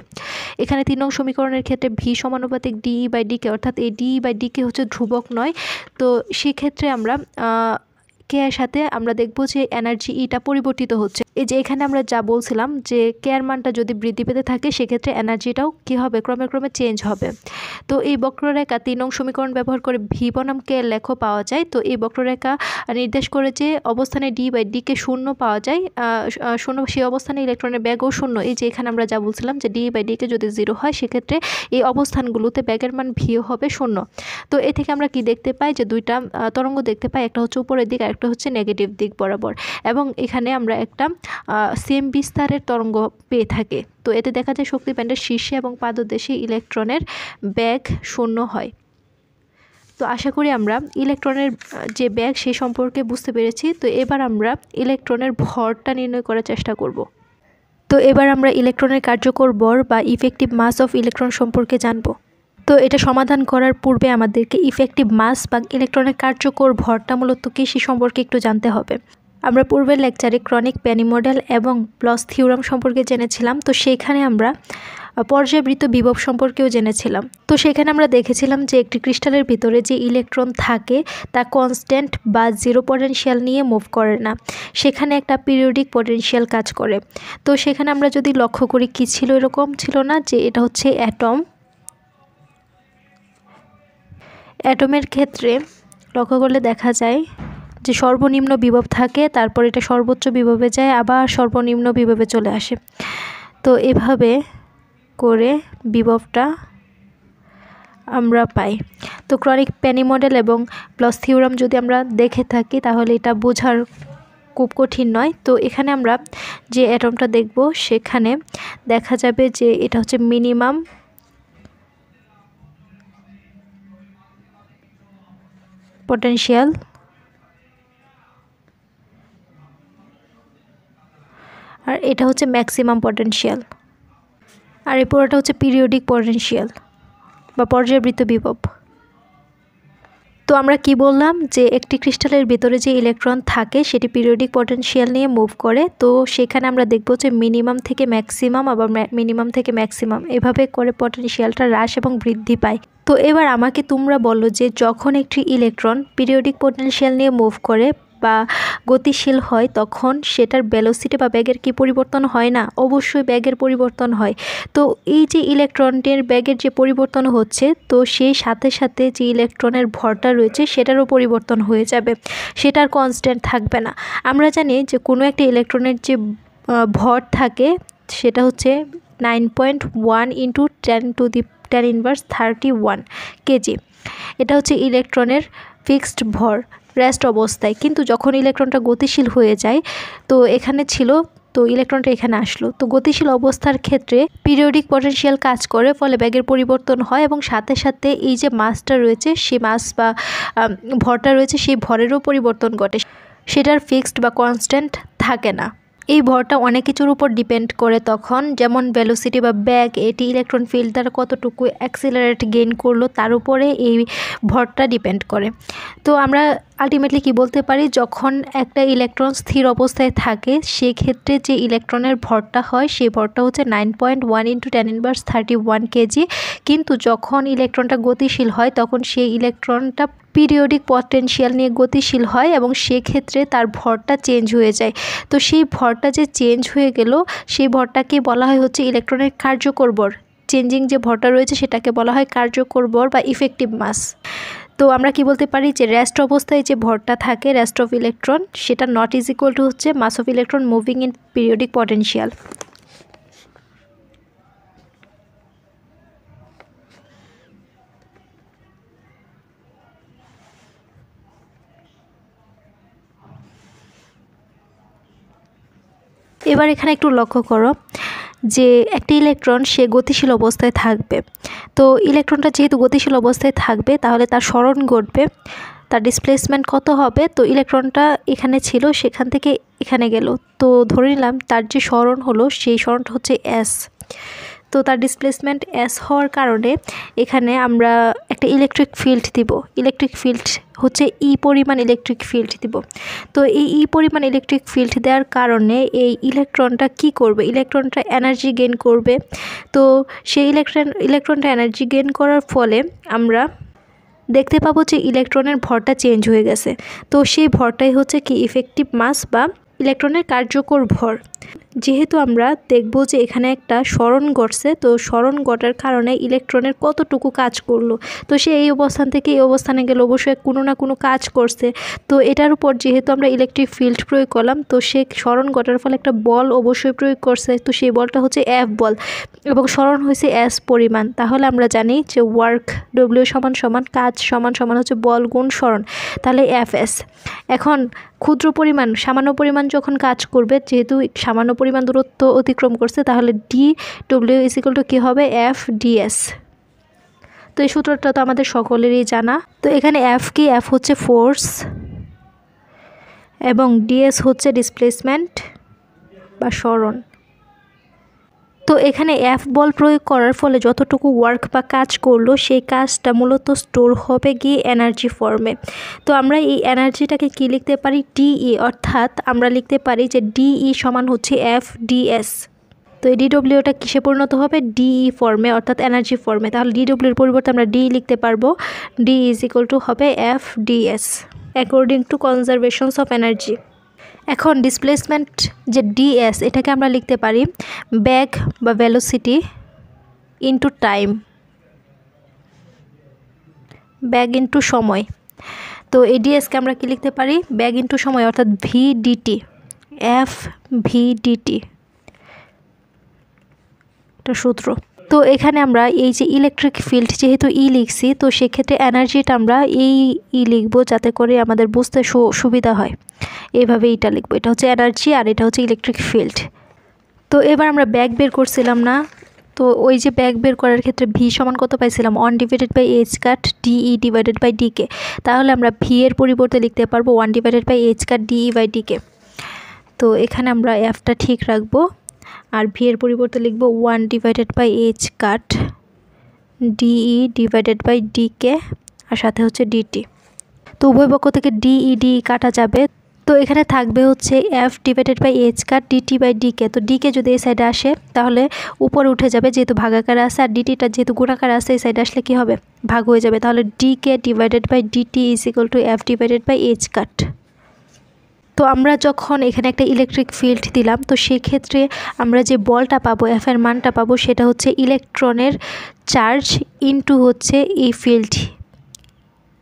এখানে 3 নং সমীকরণের ক্ষেত্রে V সমানুপাতিক DE/DK, অর্থাৎ এই DE/DK হচ্ছে ধ্রুবক নয়। তো সেই ক্ষেত্রে আমরা K এর সাথে আমরা দেখব যে এনার্জি ইটা পরিবর্তিত হচ্ছে। এই যে এখানে আমরা যা বলছিলাম যে K এর মানটা যদি বৃদ্ধি পেতে থাকে সেক্ষেত্রে এনার্জিটাও কি হবে, ক্রমে ক্রমে চেঞ্জ হবে। তো এই বক্ররেখা 3 নং সমীকরণ ব্যবহার করে V বনাম K এর লেখ পাওয়া যায়। তো এই বক্ররেখা নির্দেশ করে যে অবস্থানে DE/DK শূন্য পাওয়া যায়, শূন্য, সেই অবস্থানে ইলেকট্রনের ব্যাগও শূন্য। এই যে এখানে আমরা যা বলছিলাম যে DE/DK যদি 0 হয় সেক্ষেত্রে এই অবস্থানগুলোতে ব্যাগের মান ভিও হবে শূন্য। তো এ থেকে আমরা কি দেখতে পাই যে দুইটা তরঙ্গ দেখতে পাই, একটা হচ্ছে উপরের দিক আর একটা হচ্ছে নেগেটিভ দিক বরাবর, এবং এখানে আমরা একটা সেম বিস্তারের তরঙ্গ পেয়ে থাকি। তো এতে দেখা যায় শক্তি ব্যান্ডের শীর্ষে এবং পাদদেশে ইলেকট্রনের ব্যাগ শূন্য হয়। তো আশা করি আমরা ইলেকট্রনের যে ব্যাগ সেই সম্পর্কে বুঝতে পেরেছি। তো এবার আমরা ইলেকট্রনের ভরটা নির্ণয় করার চেষ্টা করব। তো এবার আমরা ইলেকট্রনের কার্যকর ভর বা ইফেক্টিভ মাস অফ ইলেকট্রন সম্পর্কে জানব। তো এটা সমাধান করার পূর্বে আমাদেরকে ইফেক্টিভ মাস বা ইলেকট্রনের কার্যকর ভরটা মূলত কি সে সম্পর্কে একটু জানতে হবে। আমরা পূর্বের লেকচারে ক্রনিক-পেনি মডেল এবং ব্লচ থিওরাম সম্পর্কে জেনেছিলাম। তো সেইখানে আমরা পর্যায়বৃত্ত বিভব সম্পর্কেও জেনেছিলাম। তো সেখানে আমরা দেখেছিলাম যে একটি ক্রিস্টালের ভিতরে যে ইলেকট্রন থাকে তা কনস্ট্যান্ট বা জিরো পটেনশিয়াল নিয়ে মুভ করে না, সেখানে একটা পিরিয়ডিক পটেনশিয়াল কাজ করে। তো সেখানে আমরা যদি লক্ষ্য করি কি ছিল, এরকম ছিল না যে এটা হচ্ছে অ্যাটমের ক্ষেত্রে লক্ষ্য করলে দেখা যায় যে সর্বনিম্ন বিভব থাকে, তারপর এটা সর্বোচ্চ বিভবে যায়, আবার সর্বনিম্ন বিভবে চলে আসে। তো এভাবে করে বিভবটা আমরা পাই। তো ক্রনিক-পেনি মডেল এবং ব্লচ থিওরাম যদি আমরা দেখে থাকি তাহলে এটা বোঝার খুব কঠিন নয়। তো এখানে আমরা যে অ্যাটমটা দেখব সেখানে দেখা যাবে যে এটা হচ্ছে মিনিমাম পটেনশিয়াল, আর এটা হচ্ছে ম্যাক্সিমাম পটেনশিয়াল, আর এই পুরোটা হচ্ছে পিরিয়ডিক পটেনশিয়াল বা পর্যায়বৃত্ত বিভব। তো আমরা কি বললাম যে একটি ক্রিস্টালের ভিতরে যে ইলেকট্রন থাকে সেটি পিরিয়ডিক পটেনশিয়াল নিয়ে মুভ করে। তো সেখানে আমরা দেখব যে মিনিমাম থেকে ম্যাক্সিমাম, আবার মিনিমাম থেকে ম্যাক্সিমাম, এভাবে করে পটেনশিয়ালটা হ্রাস এবং বৃদ্ধি পায়। তো এবার আমাকে তোমরা বলো যে যখন একটি ইলেকট্রন পিরিয়ডিক পটেনশিয়াল নিয়ে মুভ করে বা গতিশীল হয় তখন সেটার ভেলোসিটি বা ব্যাগের কি পরিবর্তন হয় না? অবশ্যই ব্যাগের পরিবর্তন হয়। তো এই যে ইলেকট্রনের ব্যাগের যে পরিবর্তন হচ্ছে, তো সেই সাথে সাথে যে ইলেকট্রনের ভরটা রয়েছে সেটারও পরিবর্তন হয়ে যাবে, সেটার কনস্ট্যান্ট থাকবে না। আমরা জানি যে কোনো একটা ইলেকট্রনের যে ভর থাকে সেটা হচ্ছে 9.1 × 10⁻31 কেজি। এটা হচ্ছে ইলেকট্রনের ফিক্সড ভর রেস্ট অবস্থায়। কিন্তু যখন ইলেকট্রনটা গতিশীল হয়ে যায়, তো এখানে ছিল, তো ইলেকট্রনটা এখানে আসলো, তো গতিশীল অবস্থার ক্ষেত্রে পিরিয়ডিক পটেনশিয়াল কাজ করে, ফলে ব্যাগের পরিবর্তন হয় এবং সাথে সাথে এই যে মাসটা রয়েছে সেই মাস বা ভরটা রয়েছে সেই ভরেরও পরিবর্তন ঘটে, সেটার ফিক্সড বা কনস্ট্যান্ট থাকে না। এই ভরটা অনেক কিছুর উপর ডিপেন্ড করে তখন, যেমন ভেলোসিটি বা ব্যাগ, এটি ইলেকট্রন ফিল্ড দ্বারা কতটুকু অ্যাক্সিলারেট গেইন করলো তার উপরে এই ভরটা ডিপেন্ড করে। তো আমরা আলটিমেটলি কি বলতে পারি, যখন একটা ইলেকট্রন স্থির অবস্থায় থাকে সেক্ষেত্রে যে ইলেকট্রনের ভরটা হয় সেই ভরটা হচ্ছে 9.1 × 10⁻31 কেজি। কিন্তু যখন ইলেকট্রনটা গতিশীল হয় তখন সেই ইলেকট্রনটা পিরিয়ডিক পটেনশিয়াল নিয়ে গতিশীল হয় এবং সেক্ষেত্রে তার ভরটা চেঞ্জ হয়ে যায়। তো সেই ভরটা যে চেঞ্জ হয়ে গেল সেই ভরটাকে বলা হয় হচ্ছে ইলেকট্রনের কার্যকর ভর। চেঞ্জিং যে ভরটা রয়েছে সেটাকে বলা হয় কার্যকর ভর বা ইফেক্টিভ মাস। তো আমরা কি বলতে পারি যে রেস্ট অবস্থায় যে ভরটা থাকে রেস্ট অফ ইলেকট্রন সেটা নট ইজ ইকুয়াল টু হচ্ছে mass of electron moving in periodic potential. এবার এখানে একটু লক্ষ্য করো যে একটি ইলেকট্রন সে গতিশীল অবস্থায় থাকবে। তো ইলেকট্রনটা যেহেতু গতিশীল অবস্থায় থাকবে তাহলে তার সরণ ঘটবে, তার ডিসপ্লেসমেন্ট কত হবে। তো ইলেকট্রনটা এখানে ছিল সেখান থেকে এখানে গেল, তো ধরে নিলাম তার যে সরণ হলো সেই সরণটা হচ্ছে এস। তো তার ডিসপ্লেসমেন্ট এস হওয়ার কারণে এখানে আমরা একটা ইলেকট্রিক ফিল্ড দিব। ইলেকট্রিক ফিল্ড হচ্ছে ই পরিমাণ ইলেকট্রিক ফিল্ড দিব। তো এই ই পরিমাণ ইলেকট্রিক ফিল্ড দেওয়ার কারণে এই ইলেকট্রনটা কি করবে, ইলেকট্রনটা এনার্জি গেইন করবে। তো সেই ইলেকট্রনটা এনার্জি গেইন করার ফলে আমরা দেখতে পাবো যে ইলেকট্রনের ভরটা চেঞ্জ হয়ে গেছে। তো সেই ভরটাই হচ্ছে কি ইফেক্টিভ মাস বা ইলেকট্রনের কার্যকর ভর। যেহেতু আমরা দেখব যে এখানে একটা সরণ ঘটছে, তো সরণ ঘটার কারণে ইলেকট্রনের কতটুকু কাজ করলো। তো সে এই অবস্থান থেকে এই অবস্থানে গেলে অবশ্যই কোনো না কোনো কাজ করছে। তো এটার উপর যেহেতু আমরা ইলেকট্রিক ফিল্ড প্রয়োগ করলাম, তো সে সরণ ঘটার ফলে একটা বল অবশ্যই প্রয়োগ করছে। তো সেই বলটা হচ্ছে এফ বল এবং সরণ হয়েছে এস পরিমাণ। তাহলে আমরা জানি যে ওয়ার্ক ডব্লিউ সমান সমান কাজ সমান সমান হচ্ছে বল গুণ সরণ, তাহলে এফ এস। এখন ক্ষুদ্র পরিমাণ সামান্য পরিমাণ যখন কাজ করবে, যেহেতু সামান্য পরিমাণ দূরত্ব অতিক্রম করছে, তাহলে ডি ডব্লিউ ইজ ইকুয়াল টু কী হবে এফ ডিএস। তো এই সূত্রটা তো আমাদের সকলেরই জানা। তো এখানে এফ কি, এফ হচ্ছে ফোর্স এবং ডিএস হচ্ছে ডিসপ্লেসমেন্ট বা সরণ। তো এখানে এফ বল প্রয়োগ করার ফলে যতটুকু ওয়ার্ক বা কাজ করলো সেই কাজটা মূলত স্টোর হবে গিয়ে এনার্জি ফর্মে। তো আমরা এই এনার্জিটাকে কি লিখতে পারি, ডিই, অর্থাৎ আমরা লিখতে পারি যে ডিই সমান হচ্ছে এফ ডিএস। তো এই ডিডব্লিউটা কিসে পরিণত হবে, ডিই ফর্মে অর্থাৎ এনার্জি ফর্মে। তাহলে ডিডব্লিউর পরিবর্তে আমরা ডি লিখতে পারবো, ডি ইজ ইকুয়াল টু হবে F d s according to conservations of energy. এখন ডিসপ্লেসমেন্ট যে ডিএস এটাকে আমরা লিখতে পারি ব্যাগ বা ভেলোসিটি ইনটু টাইম, ব্যাগ ইনটু সময়। তো এই ডিএসকে আমরা কি লিখতে পারি, ব্যাগ ইনটু সময় অর্থাৎ v d t, f v d t, এটা সূত্র। তো এখানে আমরা এই যে ইলেকট্রিক ফিল্ড যেহেতু ই লিখছি, তো সেক্ষেত্রে এনার্জিটা আমরা এই লিখবো যাতে করে আমাদের বুঝতে সুবিধা হয়। এইভাবে এটা লিখবো, এটা হচ্ছে এনার্জি আর এটা হচ্ছে ইলেকট্রিক ফিল্ড। তো এবার আমরা ব্যাগ বের করছিলাম না, তো ওই যে ব্যাগ বের করার ক্ষেত্রে ভি সমান কত পাইছিলাম, 1 divided by h cut DE divided by d k. তাহলে আমরা ভি এর পরিবর্তে লিখতে পারবো 1 divided by h cut d e by d k. তো এখানে আমরা এফটা ঠিক রাখবো আর ভি এর পরিবর্তে লিখবো 1 divided by h cut DE divided by d k আর সাথে হচ্ছে ডিটি। তো উভয় পক্ষ থেকে ডিই কাটা যাবে, তো এখানে থাকবে হচ্ছে f divided by h cut d t by d k. তো ডিকে যদি এই সাইডে আসে তাহলে উপরে উঠে যাবে যেহেতু ভাগাকারে আছে, আর ডিটিটা যেহেতু গুণাকারে আছে এই সাইডে আসলে কি হবে, ভাগ হয়ে যাবে। তাহলে d k divided by d t is equal to F divided by h cut. তো আমরা যখন এখানে একটা ইলেকট্রিক ফিল্ড দিলাম, তো সেক্ষেত্রে আমরা যে বলটা পাবো, এফ এর মানটা পাবো, সেটা হচ্ছে ইলেকট্রনের চার্জ ইনটু হচ্ছে এই ফিল্ড।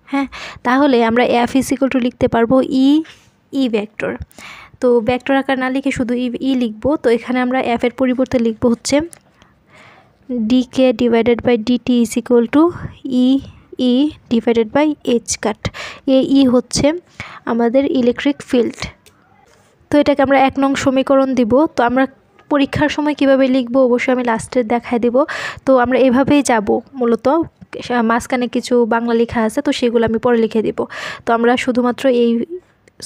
হ্যাঁ, তাহলে আমরা এফ ইজ ইকুয়াল টু লিখতে পারবো ই ভেক্টর। তো ভেক্টর আকার না লিখে শুধু ই লিখবো। তো এখানে আমরা এফ এর পরিবর্তে লিখবো হচ্ছে d k divided by d t is equal to E divided by h cut. E হচ্ছে আমাদের ইলেকট্রিক ফিল্ড। তো এটাকে আমরা 1 নং সমীকরণ দিব। তো আমরা পরীক্ষার সময় কিভাবে লিখবো অবশ্যই আমি লাস্টে দেখায় দিব। তো আমরা এভাবেই যাব, মূলত মাঝখানে কিছু বাংলা লেখা আছে তো সেগুলো আমি পরে লিখে দিব। তো আমরা শুধুমাত্র এই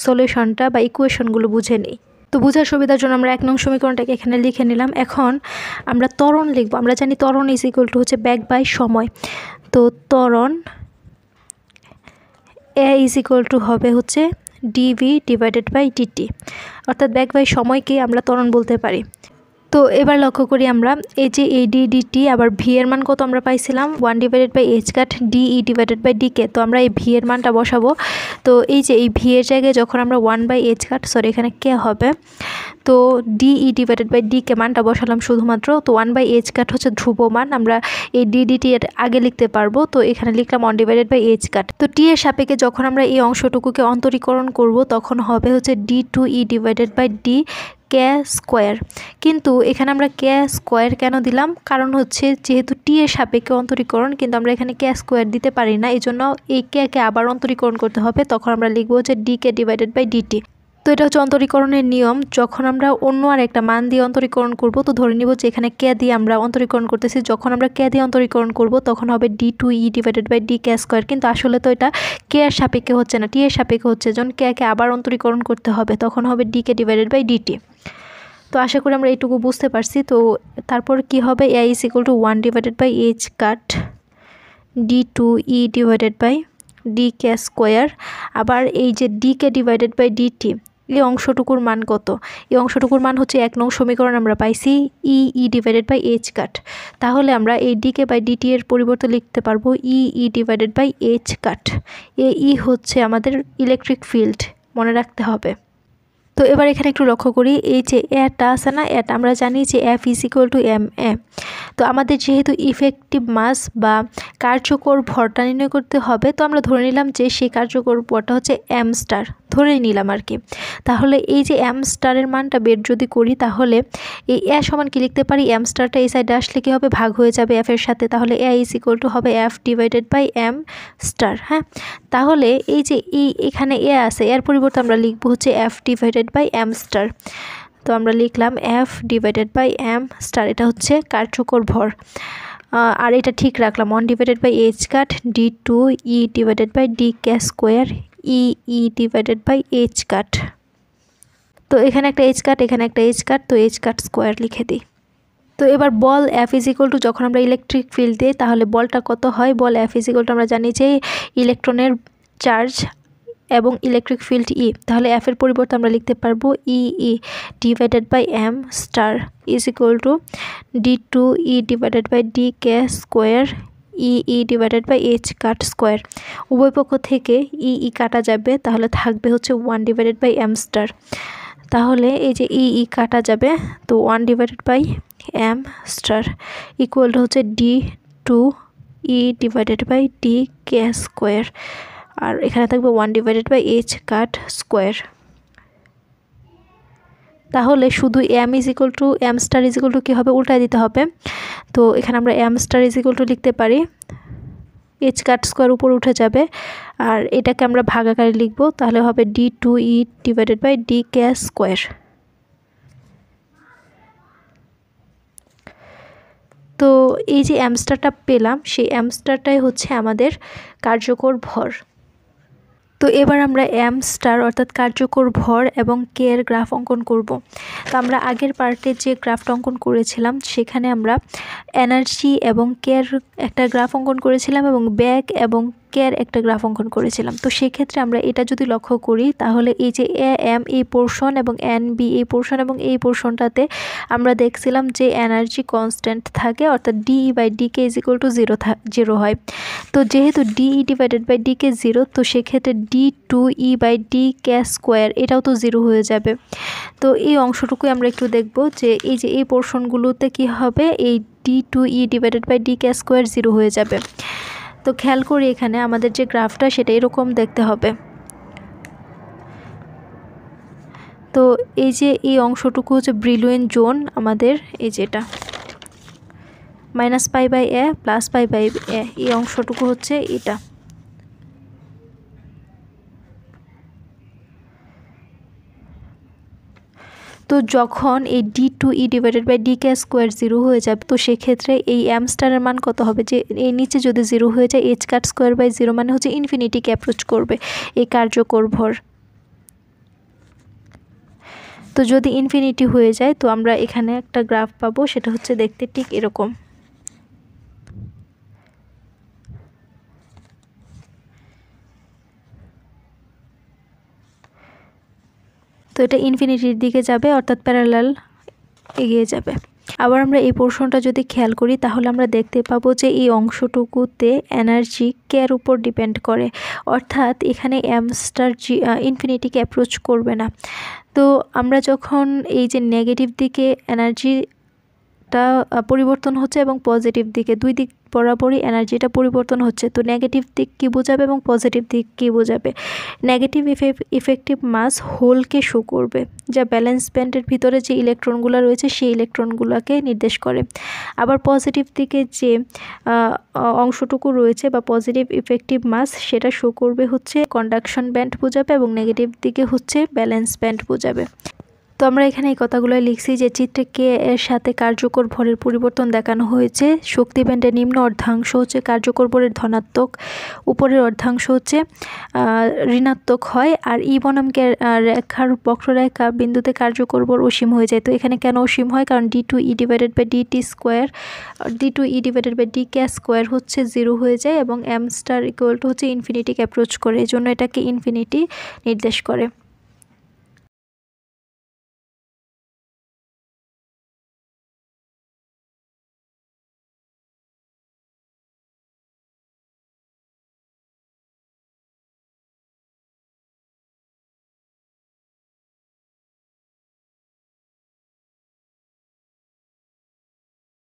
সলিউশনটা বা ইকুয়েশনগুলো বুঝে নিই। তো বোঝার সুবিধার জন্য আমরা 1 নং সমীকরণটাকে এখানে লিখে নিলাম। এখন আমরা ত্বরণ লিখব। আমরা জানি ত্বরণ ইজ ইকুয়াল টু হচ্ছে ব্যাগ বাই সময়। তো ত্বরণ এ ইজ ইকুয়াল টু হবে হচ্ছে ডিভি ডিভাইডেড বাই ডিটি, অর্থাৎ ব্যাগ বাই সময়কে আমরা ত্বরণ বলতে পারি। তো এবার লক্ষ্য করি আমরা এই যে এই dt আবার v এর মান কত আমরা পাইছিলাম 1/h কাট de/dk। তো আমরা এই v এর মানটা বসাবো। তো এই যে এই v এর জায়গায় যখন আমরা 1/h কাট সরি এখানে k হবে, তো de/dk মানটা বসালাম শুধুমাত্র। তো 1/h কাট হচ্ছে ধ্রুব মান, আমরা এই dt এর আগে লিখতে পারবো। তো এখানে লিখলাম 1/h কাট। তো t এর সাপেক্ষে যখন আমরা এই অংশটুকুকে অন্তরীকরণ করব তখন হবে হচ্ছে d2e/d k স্কোয়ার। কিন্তু এখানে আমরা k স্কোয়ার কেন দিলাম, কারণ হচ্ছে যেহেতু t এর সাপেক্ষে অন্তরীকরণ, কিন্তু আমরা এখানে k স্কোয়ার দিতে পারি না, এই জন্য এই k কে আবার অন্তরীকরণ করতে হবে। তখন আমরা লিখবো হচ্ছে dk/dt। তো এটা হচ্ছে অন্তরীকরণের নিয়ম। যখন আমরা অন্য আর একটা মান দিয়ে অন্তরীকরণ করব, তো ধরে নিব যে এখানে k দিয়ে আমরা অন্তরীকরণ করতেছি, যখন আমরা k দিয়ে অন্তরীকরণ করব তখন হবে d2e/dk স্কোয়ার। কিন্তু আসলে তো এটা k এর সাপেক্ষে হচ্ছে না, t এর সাপেক্ষে হচ্ছে, যখন k কে আবার অন্তরীকরণ করতে হবে তখন হবে dk/dt। তো আশা করি আমরা এইটুকু বুঝতে পারছি। তো তারপর কি হবে, a = 1/h cut d2e/dk square. আবার এই যে dk/dt এই অংশটুকুর মান কত, এই অংশটুকুর মান হচ্ছে 1 নং সমীকরণ আমরা পাইছি e/h কাট। তাহলে আমরা এই dk/dt এর পরিবর্তে লিখতে পারবো e/h কাট। এই হচ্ছে আমাদের ইলেকট্রিক ফিল্ড, মনে রাখতে হবে। তো এবার এখানে একটু লক্ষ্য করি, এই যে এটা আছে না, এটা আমরা জানি যে F = ma। তো আমাদের যেহেতু ইফেক্টিভ মাস বা কার্যকর ভরটা নির্ণয় করতে হবে, তো আমরা ধরে নিলাম যে সেই কার্যকর ভরটা হচ্ছে m স্টার, ধরে নিলাম আর কি। তাহলে এই যে m স্টারের মানটা বের যদি করি, তাহলে এই a সমান কি লিখতে পারি, m স্টারটা এই সাইডে আসলে কি হবে, ভাগ হয়ে যাবে f এর সাথে। তাহলে a = হবে f/m স্টার। হ্যাঁ, তাহলে এই যে এখানে a আছে, এর পরিবর্তে আমরা লিখবো হচ্ছে f/m স্টার। তো আমরা লিখলাম f/m স্টার, এটা হচ্ছে কার্যকর ভর। আর এটা ঠিক রাখলাম 1/h কাট d2e/dk স্কোয়ার e/h কাট। তো এখানে একটা h কাট, এখানে একটা h কাট, তো h কাট স্কোয়ার লিখে দিই। তো এবার বল F = যখন আমরা ইলেকট্রিক ফিল্ড দিই তাহলে বলটা কত হয়, বল F = আমরা জানি যে ইলেকট্রনের চার্জ এবং ইলেকট্রিক ফিল্ড E। তাহলে F এর পরিবর্তে আমরা লিখতে পারবো e/m star = d2e/dk square e/h কাট স্কোয়ার। উভয় পক্ষ থেকে e কাটা যাবে, তাহলে থাকবে হচ্ছে 1/m স্টার। তাহলে এই যে ই কাটা যাবে, তো 1/m স্টার ইকুয়াল হচ্ছে d2e/dk স্কোয়ার, আর এখানে থাকবে 1/h কাট স্কোয়ার। তাহলে শুধু m স্টার কি হবে, উল্টায় দিতে হবে। তো এখানে আমরা m স্টার লিখতে পারি h কাট স্কোয়ার উপর উঠে যাবে, আর এটাকে আমরা ভাগ আকারে লিখব, তাহলে হবে d2e/dk স্কোয়ার। তো এই যে m স্টারটা পেলাম, সেই m স্টারটাই হচ্ছে আমাদের কার্যকর ভর। তো এবার আমরা m স্টার অর্থাৎ কার্যকর ভর এবং k এর গ্রাফ অঙ্কন করব। তো আমরা আগের পার্টে যে গ্রাফটা অঙ্কন করেছিলাম সেখানে আমরা এনার্জি এবং k এর একটা গ্রাফ অঙ্কন করেছিলাম এবং ব্যাক এবং k এর একটা গ্রাফ অঙ্কন করেছিলাম। তো সেক্ষেত্রে আমরা এটা যদি লক্ষ্য করি, তাহলে এই যে am এই পোর্শন এবং nb এই পোর্শন এবং এই পোর্শনটাতে আমরা দেখছিলাম যে এনার্জি কনস্ট্যান্ট থাকে, অর্থাৎ de/dk = 0 হয়। তো যেহেতু de/dk 0, তো সেক্ষেত্রে d2e/dk স্কোয়ার এটাও তো 0 হয়ে যাবে। তো এই অংশটুকুই আমরা একটু দেখব যে এই যে এই পোর্শনগুলোতে কি হবে, এই d2e/dk স্কোয়ার 0 হয়ে যাবে। তো খেয়াল করি এখানে আমাদের যে গ্রাফটা সেটা এরকম দেখতে হবে। তো এই যে এই অংশটুকু হচ্ছে ব্রিলুইন জোন আমাদের, এই যেটা -π/a +π/a এই অংশটুকু হচ্ছে এটা। তো যখন এই d2e/dk স্কোয়ার 0 হয়ে যাবে, তো সেক্ষেত্রে এই m স্টারের মান কত হবে, যে এই নিচে যদি 0 হয়ে যায় h কাট স্কোয়ার বাই 0 মানে হচ্ছে ইনফিনিটিকে অ্যাপ্রোচ করবে এই কার্যকর ভর। তো যদি ইনফিনিটি হয়ে যায় তো আমরা এখানে একটা গ্রাফ পাবো, সেটা হচ্ছে দেখতে ঠিক এরকম। তো এটা ইনফিনিটির দিকে যাবে, অর্থাৎ প্যারালাল এগিয়ে যাবে। আবার আমরা এই পোর্শনটা যদি খেয়াল করি তাহলে আমরা দেখতে পাবো যে এই অংশটুকুতে এনার্জি কের উপর ডিপেন্ড করে, অর্থাৎ এখানে এম স্টার ইনফিনিটিকে অ্যাপ্রোচ করবে না। তো আমরা যখন এই যে নেগেটিভ দিকে এনার্জিটা পরিবর্তন হচ্ছে এবং পজিটিভ দিকে, দুই দিক বরাবরই এনার্জিটা পরিবর্তন হচ্ছে, তো নেগেটিভ দিক কী বোঝাবে এবং পজিটিভ দিক কী বোঝাবে? নেগেটিভ ইফেক্টিভ মাস হোলকে শো করবে, যা ব্যালেন্স ব্যান্ডের ভিতরে যে ইলেকট্রনগুলো রয়েছে সেই ইলেকট্রনগুলোকে নির্দেশ করে। আবার পজিটিভ দিকে যে অংশটুকু রয়েছে বা পজিটিভ ইফেক্টিভ মাস, সেটা শো করবে হচ্ছে কন্ডাকশন ব্যান্ড বোঝাবে, এবং নেগেটিভ দিকে হচ্ছে ব্যালেন্স ব্যান্ড বোঝাবে। তো আমরা এখানে এই কথাগুলো লিখছি যে চিত্রে কে এর সাথে কার্যকর ভরের পরিবর্তন দেখানো হয়েছে। শক্তি ব্যান্ডের নিম্ন অর্ধাংশ হচ্ছে কার্যকর ভরের ধনাত্মক, উপরের অর্ধাংশ হচ্ছে ঋণাত্মক হয়, আর ই বনাম রেখার বক্ররেখা বিন্দুতে কার্যকর ভর অসীম হয়ে যায়। তো এখানে কেন অসীম হয়? কারণ d2e divided by dt square, d2e divided by dk square হচ্ছে 0 হয়ে যায়, এবং m স্টার ইকুয়াল টু হচ্ছে ইনফিনিটিকে অ্যাপ্রোচ করে, এই জন্য এটাকে ইনফিনিটি নির্দেশ করে।